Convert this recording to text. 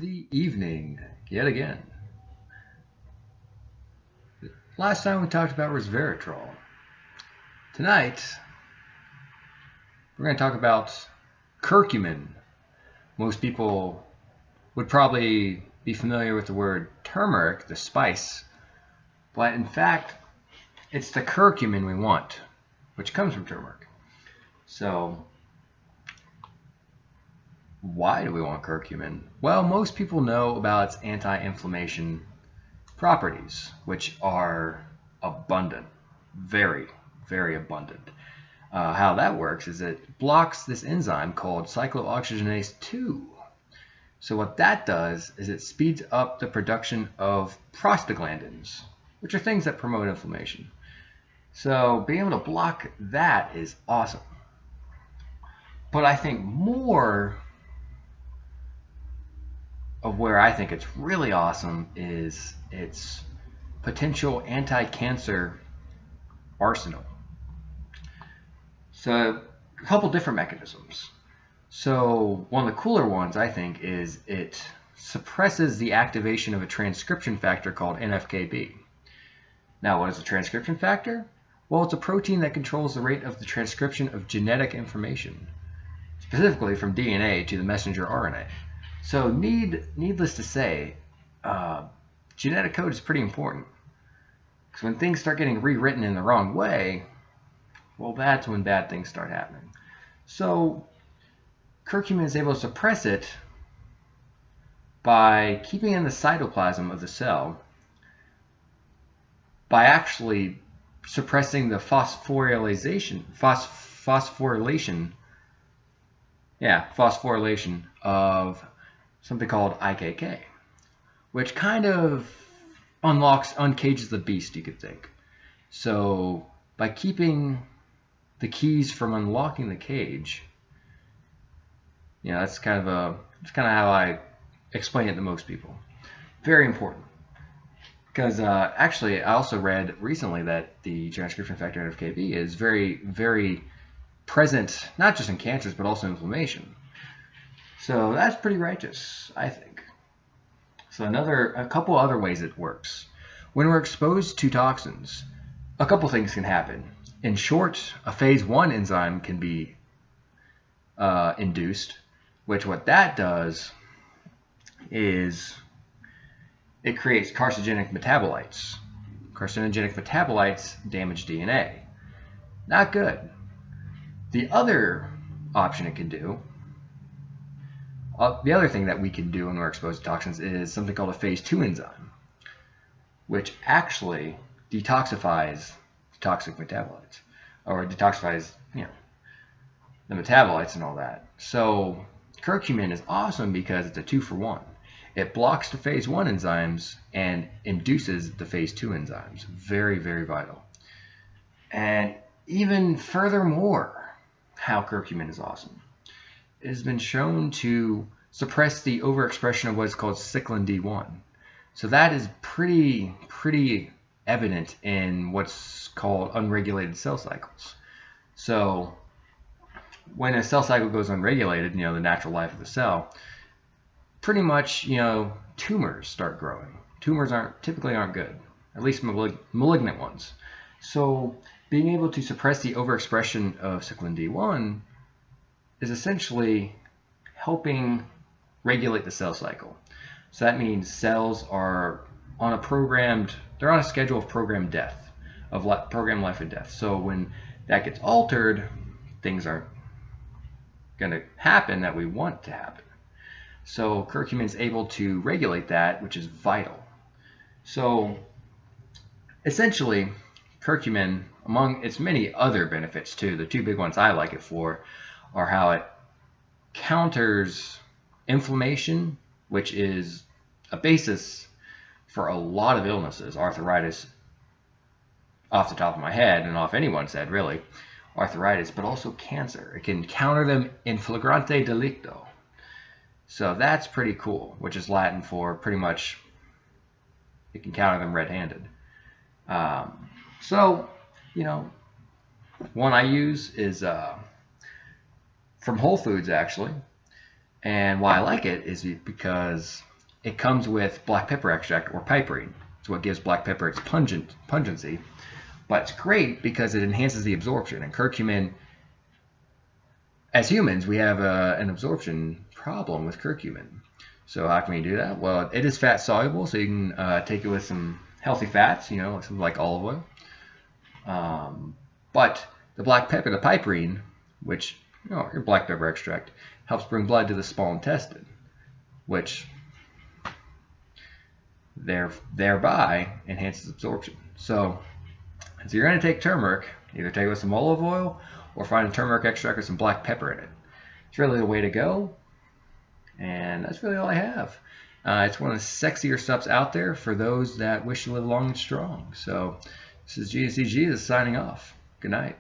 the evening yet again. Last time we talked about resveratrol. Tonight, we're going to talk about curcumin. Most people would probably be familiar with the word turmeric, the spice, but in fact, it's the curcumin we want, which comes from turmeric. So, why do we want curcumin? Well, most people know about its anti-inflammation properties, which are abundant, very, very abundant. How that works is it blocks this enzyme called cyclooxygenase 2. So what that does is it speeds up the production of prostaglandins, which are things that promote inflammation. So being able to block that is awesome. But I think more of where I think it's really awesome is its potential anti-cancer arsenal. So a couple different mechanisms. So one of the cooler ones, I think, is it suppresses the activation of a transcription factor called NFKB. Now, what is a transcription factor? Well, it's a protein that controls the rate of the transcription of genetic information, specifically from DNA to the messenger RNA. So needless to say, genetic code is pretty important. Because when things start getting rewritten in the wrong way, well, that's when bad things start happening. So curcumin is able to suppress it by keeping in the cytoplasm of the cell, by actually suppressing the phosphorylation of something called IKK, which kind of uncages the beast, you could think. So by keeping the keys from unlocking the cage, that's kind of how I explain it to most people. Very important. Because actually, I also read recently that the transcription factor NFKB is very, very present, not just in cancers, but also inflammation. So that's pretty righteous, I think. So a couple other ways it works. When we're exposed to toxins, a couple things can happen. In short, a phase 1 enzyme can be induced, which what that does is it creates carcinogenic metabolites. Carcinogenic metabolites damage DNA. Not good. The other option it can do, the other thing that we can do when we're exposed to toxins is something called a phase 2 enzyme, which actually detoxifies toxic metabolites, or detoxifies, the metabolites and all that. So curcumin is awesome because it's a 2-for-1. It blocks the phase 1 enzymes and induces the phase 2 enzymes. Very, very vital. And even furthermore, how curcumin is awesome. It has been shown to suppress the overexpression of what is called cyclin D1. So that is pretty evident in what's called unregulated cell cycles. So when a cell cycle goes unregulated, the natural life of the cell, pretty much, tumors start growing. Tumors typically aren't good, at least malignant ones. So being able to suppress the overexpression of cyclin D1 is essentially helping regulate the cell cycle. So that means cells are on they're on a schedule of programmed death, of programmed life and death. So when that gets altered, things aren't going to happen that we want to happen. So curcumin is able to regulate that, which is vital. So essentially, curcumin, among its many other benefits too, the two big ones I like it for are how it counters inflammation, which is a basis for a lot of illnesses. Arthritis, off the top of my head, and off anyone's head really, arthritis, but also cancer. It can counter them in flagrante delicto. So that's pretty cool, which is Latin for pretty much it can counter them red-handed. So, one I use is from Whole Foods, actually. And why I like it is because it comes with black pepper extract or piperine. It's what gives black pepper its pungency. But it's great because it enhances the absorption. And curcumin, as humans, we have an absorption problem with curcumin. So how can we do that? Well, it is fat soluble, so you can take it with some healthy fats, you know, something like olive oil. But the black pepper, the piperine, which, you know, your black pepper extract, helps bring blood to the small intestine, which thereby enhances absorption. So you're going to take turmeric, either take it with some olive oil or find a turmeric extract with some black pepper in it. It's really the way to go, and that's really all I have. It's one of the sexier Supps out there for those that wish to live long and strong. So this is GNC Jesus signing off. Good night.